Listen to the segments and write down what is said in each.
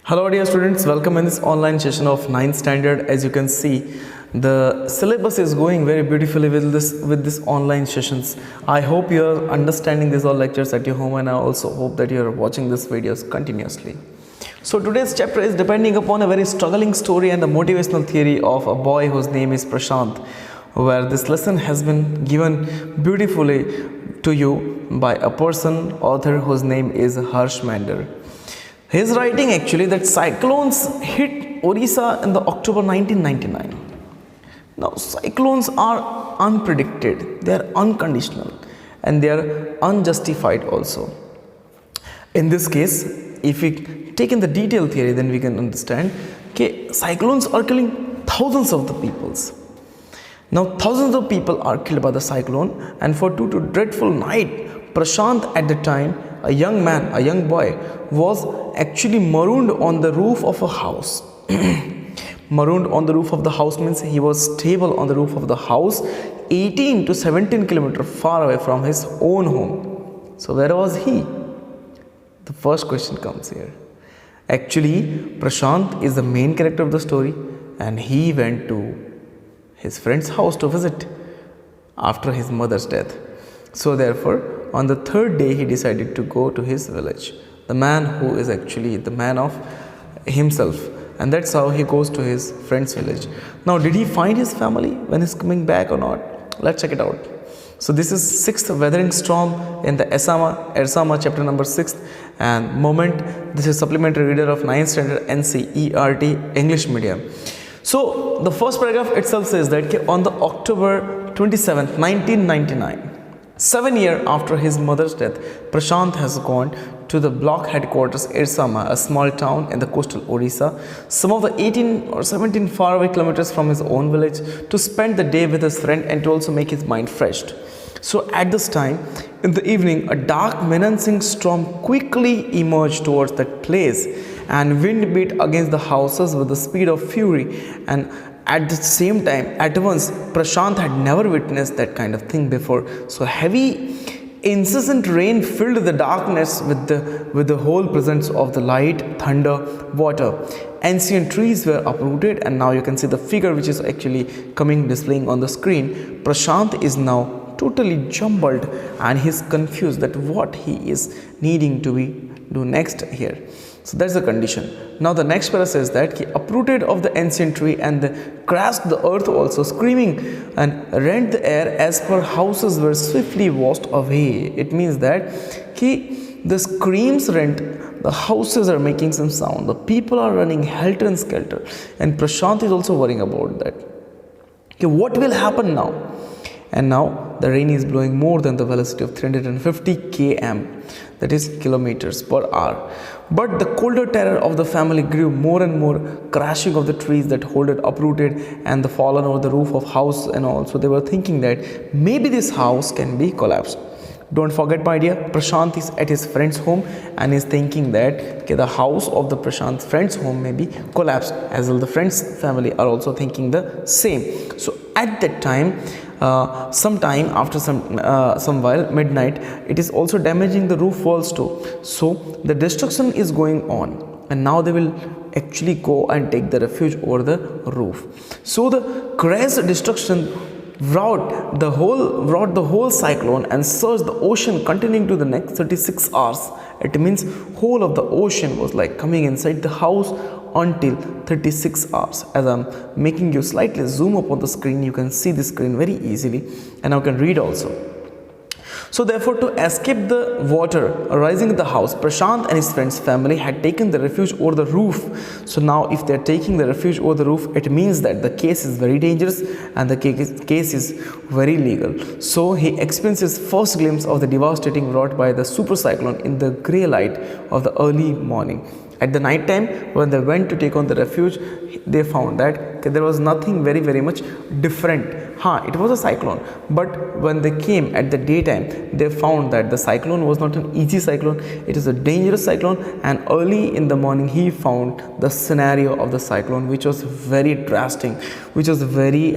Hello dear students, welcome in this online session of 9th standard. As you can see, the syllabus is going very beautifully with this online sessions. I hope you are understanding these all lectures at your home, and I also hope that you are watching these videos continuously. So today's chapter is depending upon a very struggling story and the motivational theory of a boy whose name is Prashant, where this lesson has been given beautifully to you by a person, author whose name is Harsh Mander. He is writing actually that cyclones hit Orissa in the October 1999. Now cyclones are unpredicted, they are unconditional, and they are unjustified also. In this case, if we take in the detailed theory, then we can understand that cyclones are killing thousands of the peoples. Now thousands of people are killed by the cyclone, and for two dreadful night, Prashant at the time, a young man, a young boy, was actually marooned on the roof of a house. Marooned on the roof of the house means he was stable on the roof of the house 18 to 17 kilometers far away from his own home. So where was he? The first question comes here. Actually, Prashant is the main character of the story, and he went to his friend's house to visit after his mother's death. So therefore, on the third day, he decided to go to his village. The man who is actually the man of himself, and that's how he goes to his friend's village. Now, did he find his family when he's coming back or not? Let's check it out. So this is 6th weathering storm in the Ersama chapter number 6, and moment. This is supplementary reader of 9th standard NCERT English medium. So the first paragraph itself says that on the October 27th, 1999, 7 years after his mother's death, Prashant has gone to the block headquarters Ersama, a small town in the coastal Orissa, some of the 18 or 17 faraway kilometers from his own village, to spend the day with his friend and to also make his mind fresh. So at this time, in the evening, a dark menacing storm quickly emerged towards that place, and wind beat against the houses with the speed of fury. And at the same time, at once, Prashant had never witnessed that kind of thing before. So heavy, incessant rain filled the darkness with the whole presence of the light, thunder, water. Ancient trees were uprooted, and now you can see the figure which is actually displaying on the screen. Prashant is now totally jumbled, and he's confused that what he is needing to do next here. So that's the condition. Now the next para says that he uprooted of the ancient tree and crashed the earth also, screaming and rent the air as per houses were swiftly washed away. It means that the screams rent, the houses are making some sound, the people are running helter and skelter, and Prashant is also worrying about that. What will happen now? And now the rain is blowing more than the velocity of 350 km, that is kilometers per hour. But the colder terror of the family grew more and more, crashing of the trees that hold it uprooted and the fallen over the roof of house and all. So they were thinking that maybe this house can be collapsed. Don't forget, my dear, Prashant is at his friend's home and is thinking that the house of the Prashant's friend's home may be collapsed, as well the friend's family are also thinking the same. So at that time, sometime after some while midnight, it is also damaging the roof walls too. So the destruction is going on, and now they will actually go and take the refuge over the roof. So the crash destruction wrought the whole cyclone and surged the ocean, continuing to the next 36 hours. It means whole of the ocean was like coming inside the house until 36 hours. As I'm making you slightly zoom up on the screen, you can see the screen very easily, and now can read also. So therefore, to escape the water arising in the house, Prashant and his friend's family had taken the refuge over the roof. So now if they are taking the refuge over the roof, it means that the case is very dangerous and the case is very legal. So he experiences first glimpse of the devastating wrought by the super cyclone in the grey light of the early morning. At the night time, when they went to take on the refuge, they found that there was nothing very much different. It was a cyclone, but when they came at the daytime, they found that the cyclone was not an easy cyclone, it is a dangerous cyclone. And early in the morning, he found the scenario of the cyclone, which was very drastic, which was very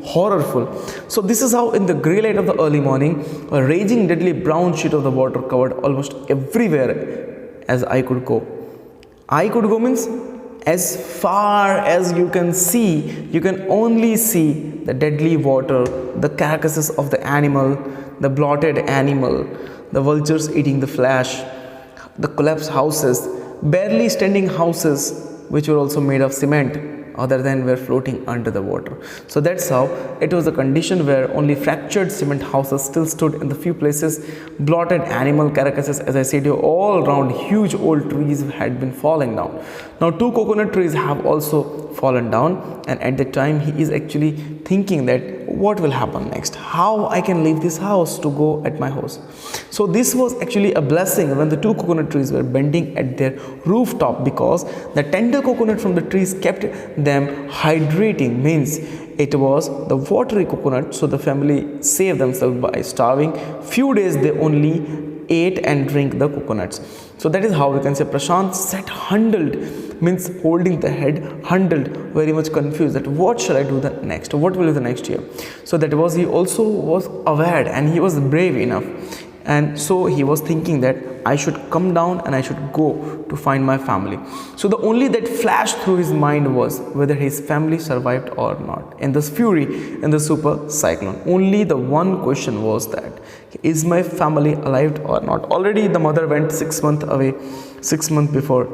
horrorful. So this is how in the grey light of the early morning, a raging deadly brown sheet of the water covered almost everywhere as I could go. I could go means as far as you can see, you can only see the deadly water, the carcasses of the animal, the bloated animal, the vultures eating the flesh, the collapsed houses, barely standing houses which were also made of cement other than were floating under the water. So that's how it was a condition where only fractured cement houses still stood in the few places. Blotted animal carcasses, as I said, all around. Huge old trees had been falling down. Now 2 coconut trees have also fallen down, and at the time he is actually thinking that what will happen next, how I can leave this house to go at my house. So this was actually a blessing when the 2 coconut trees were bending at their rooftop, because the tender coconut from the trees kept them hydrating, means it was the watery coconut. So the family saved themselves by starving. Few days they only ate and drink the coconuts. So that is how we can say Prashant sat hundled, means holding the head, hundled, very much confused that what shall I do the next, what will be the next year. So that was, he also was aware and he was brave enough, and so he was thinking that I should come down and I should go to find my family. So the only that flashed through his mind was whether his family survived or not. In this fury, in the super cyclone, only the one question was that, is my family alive or not? Already the mother went 6 months away, 6 months before.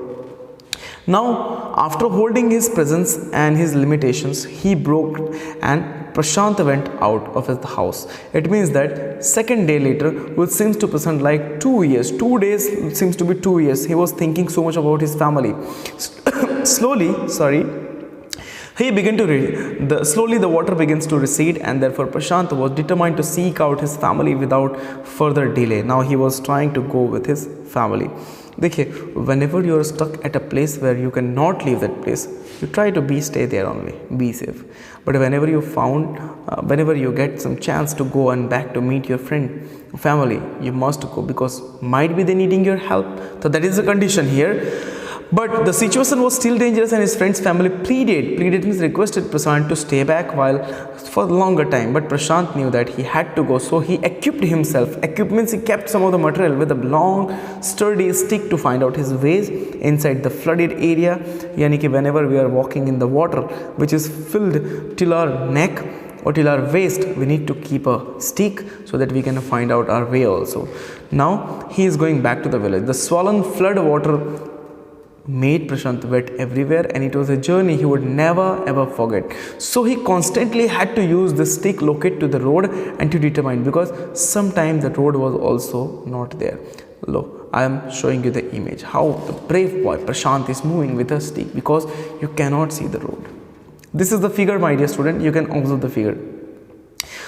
Now, after holding his presence and his limitations, he broke and Prashant went out of his house. It means that second day later, which seems to Prashant like 2 years, 2 days seems to be 2 years. He was thinking so much about his family. He began to read. Slowly the water begins to recede, and therefore Prashant was determined to seek out his family without further delay. Now he was trying to go with his family. देखिए, whenever you are stuck at a place where you cannot leave that place, you try to stay there only, be safe. But whenever you get some chance to go and back to meet your friend, family, you must go, because might be they needing your help. So that is the condition here. But the situation was still dangerous, and his friend's family pleaded means requested Prashant to stay back for a longer time. But Prashant knew that he had to go, so he equipped himself. Equipped means he kept some of the material with a long, sturdy stick to find out his ways inside the flooded area. Yani ki whenever we are walking in the water, which is filled till our neck or till our waist, we need to keep a stick so that we can find out our way also. Now he is going back to the village. The swollen flood water made Prashant wet everywhere, and it was a journey he would never ever forget. So he constantly had to use the stick, locate to the road and to determine, because sometimes the road was also not there. Look, I am showing you the image how the brave boy Prashant is moving with a stick, because you cannot see the road. This is the figure, my dear student, you can observe the figure.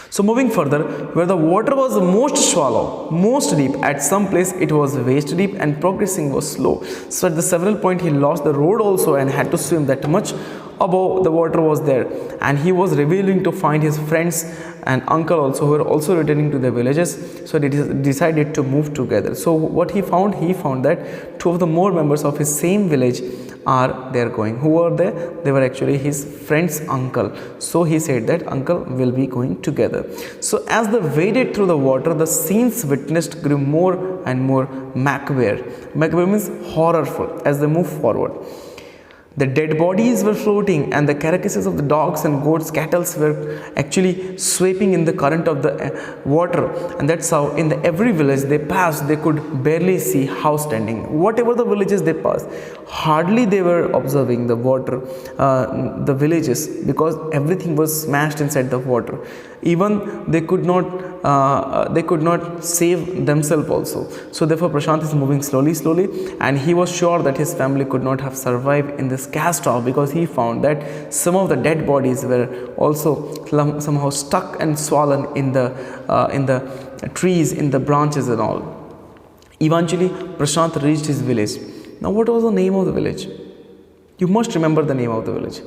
So moving further, where the water was most shallow, most deep, at some place it was waist deep, and progressing was slow. So at the several point he lost the road also and had to swim that much above the water was there. And he was revealing to find his friends and uncle also, who were also returning to their villages. So they decided to move together. So what he found that 2 of the more members of his same village are there going. Who were they? They were actually his friend's uncle. So he said that uncle will be going together. So as they waded through the water, the scenes witnessed grew more and more macabre. Macabre means horrorful as they move forward. The dead bodies were floating, and the carcasses of the dogs and goats, cattle were actually sweeping in the current of the water. And that's how in every village they passed, they could barely see house standing. Whatever the villages they passed, hardly they were observing the water, the villages, because everything was smashed inside the water. Even they could not save themselves also. So therefore Prashant is moving slowly, and he was sure that his family could not have survived in this cast off, because he found that some of the dead bodies were also somehow stuck and swollen in the trees, in the branches and all. Eventually Prashant reached his village. Now what was the name of the village? You must remember the name of the village.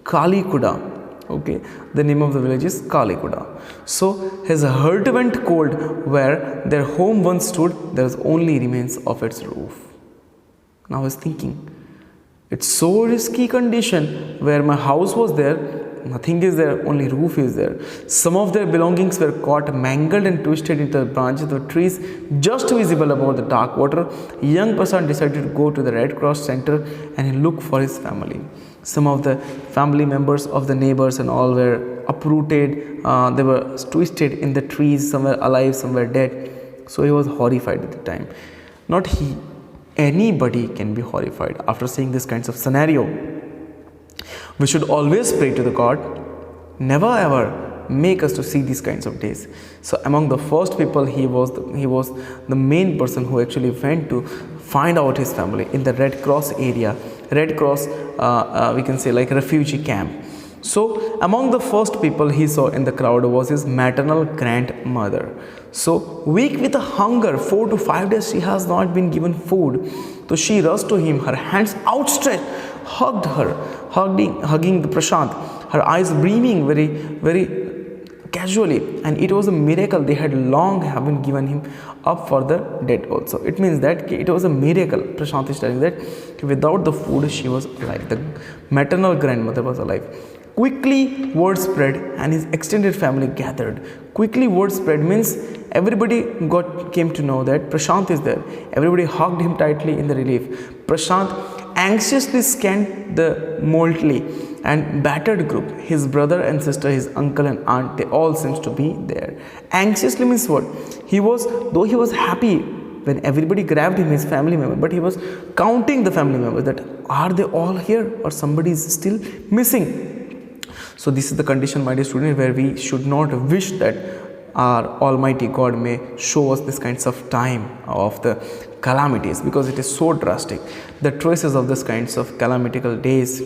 Kalikuda. Okay, the name of the village is Kalikuda. So his heart went cold. Where their home once stood, there was only remains of its roof. Now he's thinking, it's so risky condition where my house was there, nothing is there, only roof is there. Some of their belongings were caught, mangled and twisted into the branches of trees, just visible above the dark water. Young Prashant decided to go to the Red Cross Center and look for his family. Some of the family members of the neighbors and all were uprooted, they were twisted in the trees, some were alive, some were dead. So he was horrified at the time. Not he, anybody can be horrified after seeing this kinds of scenario. We should always pray to the God, never ever make us to see these kinds of days. So among the first people, he was the main person who actually went to find out his family in the Red Cross area. Red Cross, we can say like refugee camp. So among the first people he saw in the crowd was his maternal grandmother. So weak with hunger, 4 to 5 days she has not been given food. So she rushed to him, her hands outstretched, hugged her, hugging the Prashant, her eyes beaming very casually, and it was a miracle. They had long haven't given him up for the dead also. It means that it was a miracle. Prashant is telling that without the food she was alive, the maternal grandmother was alive. Quickly word spread and his extended family gathered. Quickly word spread means everybody came to know that Prashant is there. Everybody hugged him tightly in the relief. Prashant anxiously scanned the motley and battered group. His brother and sister, his uncle and aunt, they all seems to be there. Anxiously means what? Though he was happy when everybody grabbed him, his family member, but he was counting the family members, that are they all here or somebody is still missing. So this is the condition, my dear student, where we should not wish that our Almighty God may show us this kinds of time of the calamities, because it is so drastic. The traces of this kinds of calamitical days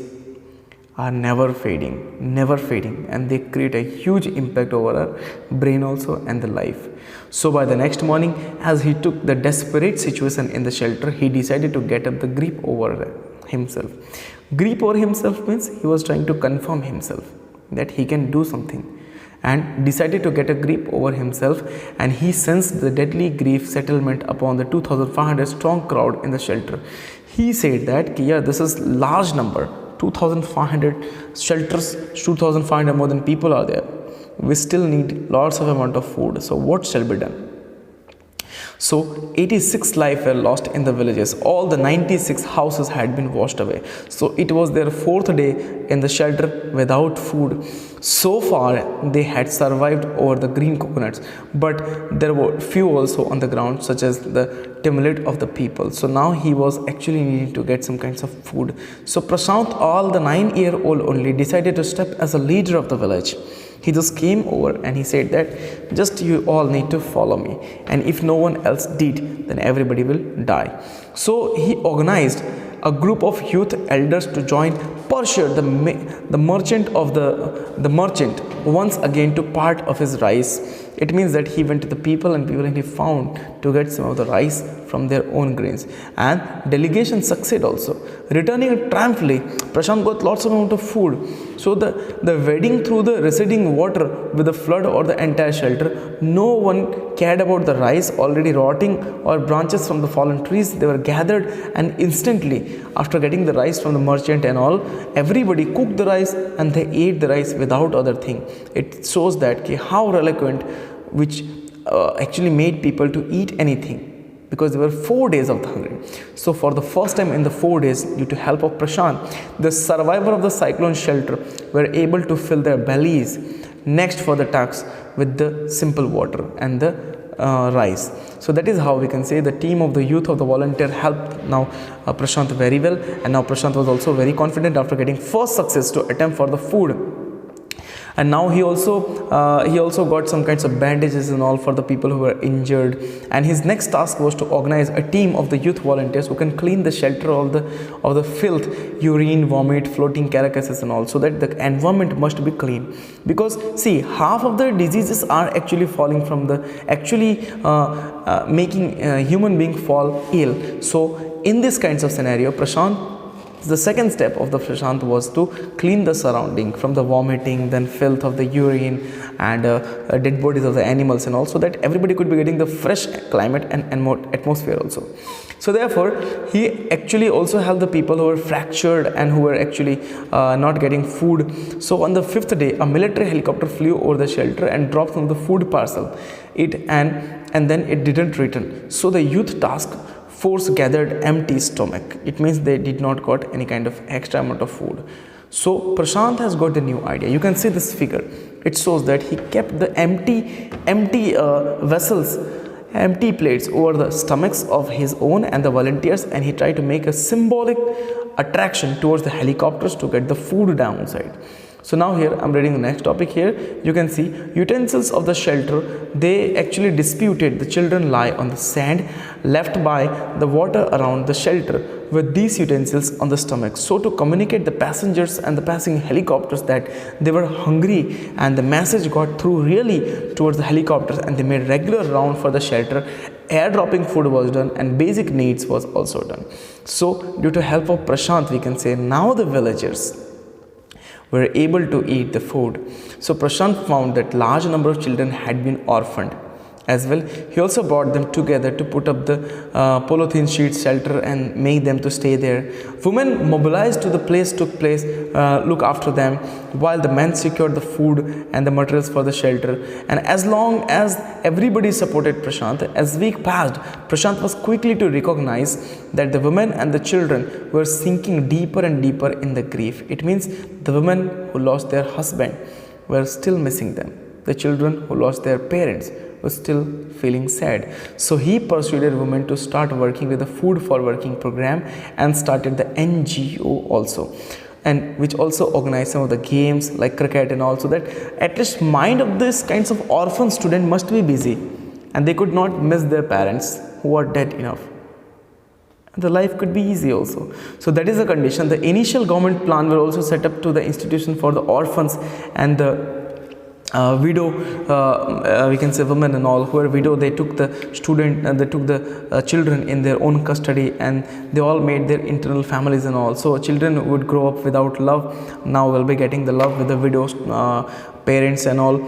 are never fading, and they create a huge impact over our brain also and the life. So by the next morning, as he took the desperate situation in the shelter, he decided to get up the grip over himself. Grip over himself means he was trying to confirm himself that he can do something, and decided to get a grip over himself, and he sensed the deadly grief settlement upon the 2,500 strong crowd in the shelter. He said that, yeah, this is large number, 2,500 shelters, 2,500 more than people are there. We still need lots of amount of food. So what shall be done? So 86 lives were lost in the villages. All the 96 houses had been washed away. So it was their 4th day in the shelter without food. So far they had survived over the green coconuts, but there were few also on the ground, such as the timid of the people. So now he was actually needing to get some kinds of food. So Prashant, all the 9-year-old only, decided to step as a leader of the village. He just came over and he said that just you all need to follow me, and if no one else did, then everybody will die. So he organized a group of youth elders to join Parshur, the merchant once again to part of his rice. It means that he went to the people and he found to get some of the rice from their own grains, and delegation succeeded also. Returning triumphantly, Prashant got lots of amount of food. So the wading through the receding water with the flood or the entire shelter, no one cared about the rice already rotting or branches from the fallen trees. They were gathered, and instantly after getting the rice from the merchant and all, everybody cooked the rice and they ate the rice without other thing. It shows that how reluctant, which actually made people to eat anything, because there were 4 days of hunger. So for the first time in the 4 days, due to help of Prashant, the survivor of the cyclone shelter were able to fill their bellies next for the task with the simple water and the rice. So that is how we can say the team of the youth of the volunteer helped now Prashant very well, and now Prashant was also very confident after getting first success to attempt for the food. And now he also got some kinds of bandages and all for the people who were injured, and his next task was to organize a team of the youth volunteers who can clean the shelter of the filth, urine, vomit, floating carcasses and all, so that the environment must be clean. Because see, half of the diseases are actually falling from the making human being fall ill. So in this kinds of scenario, Prashant The second step of the Prashant was to clean the surrounding from the vomiting, then filth of the urine and dead bodies of the animals and all, so that everybody could be getting the fresh climate and more atmosphere also. So therefore, he actually also helped the people who were fractured and who were actually not getting food. So on the fifth day, a military helicopter flew over the shelter and dropped from the food parcel. And then it didn't return. So the youth task force gathered empty stomach. It means they did not got any kind of extra amount of food. So Prashant has got the new idea. You can see this figure. It shows that he kept the empty vessels, empty plates over the stomachs of his own and the volunteers, and he tried to make a symbolic attraction towards the helicopters to get the food downside. So now here I'm reading the next topic. Here you can see utensils of the shelter. They actually disputed. The children lie on the sand left by the water around the shelter with these utensils on the stomach, so to communicate the passengers and the passing helicopters that they were hungry, and the message got through really towards the helicopters, and they made regular round for the shelter. Airdropping food was done and basic needs was also done. So due to help of Prashant, we can say now the villagers were able to eat the food. So Prashant found that large number of children had been orphaned as well. He also brought them together to put up the polythene sheet shelter and make them to stay there. Women mobilized to the place took place, look after them, while the men secured the food and the materials for the shelter. And as long as everybody supported Prashant, as week passed, Prashant was quickly to recognize that the women and the children were sinking deeper and deeper in the grief. It means the women who lost their husband were still missing them. The children who lost their parents was still feeling sad. So he persuaded women to start working with the Food for Working program and started the NGO also, and which also organized some of the games like cricket and also, that at least mind of this kinds of orphan student must be busy and they could not miss their parents who are dead enough. The life could be easy also. So that is the condition. The initial government plan will also set up to the institution for the orphans and the widow, we can say women and all who are widow. They took the student and they took the children in their own custody, and they all made their internal families and all. So children would grow up without love, now will be getting the love with the widows, parents and all,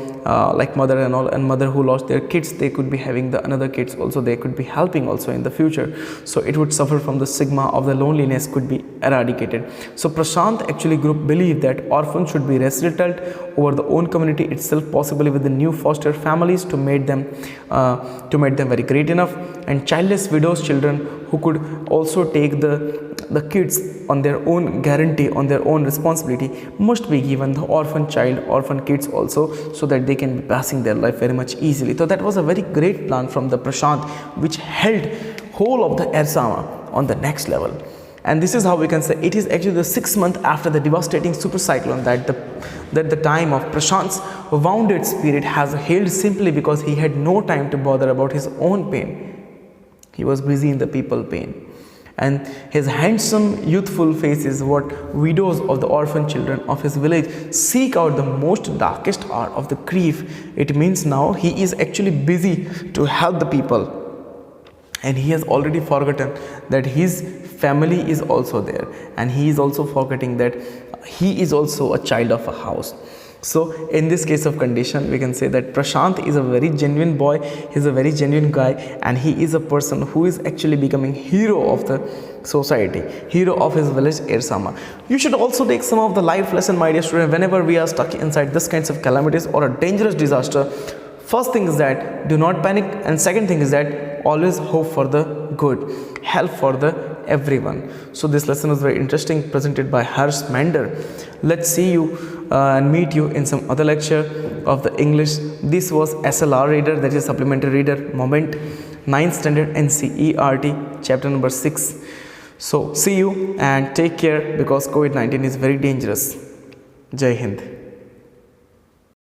like mother and all, and mother who lost their kids, they could be having the another kids also, they could be helping also in the future. So it would suffer from the stigma of the loneliness could be eradicated. So Prashant actually group believed that orphans should be resettled over the own community itself, possibly with the new foster families to make them very great enough, and childless widows children who could also take the kids on their own guarantee, on their own responsibility, must be given the orphan child, orphan kids also, so that they can be passing their life very much easily. So that was a very great plan from the Prashant, which held whole of the Ersama on the next level. And this is how we can say it is actually the 6th month after the devastating super cyclone that the time of Prashant's wounded spirit has healed, simply because he had no time to bother about his own pain. He was busy in the people's pain. And his handsome, youthful face is what widows of the orphan children of his village seek out the most darkest hour of the grief. It means now he is actually busy to help the people. And he has already forgotten that his family is also there. And he is also forgetting that he is also a child of a house. So in this case of condition, we can say that Prashant is a very genuine boy, he is a very genuine guy, and he is a person who is actually becoming hero of the society, hero of his village Ersama. You should also take some of the life lesson, my dear student, whenever we are stuck inside this kinds of calamities or a dangerous disaster. First thing is that do not panic, and second thing is that always hope for the good, help for the everyone. So this lesson was very interesting, presented by Harsh Mander. Let's see you and meet you in some other lecture of the English. This was SLR reader, that is supplementary reader moment, 9th standard NCERT chapter number 6. So see you and take care, because COVID-19 is very dangerous. Jai Hind.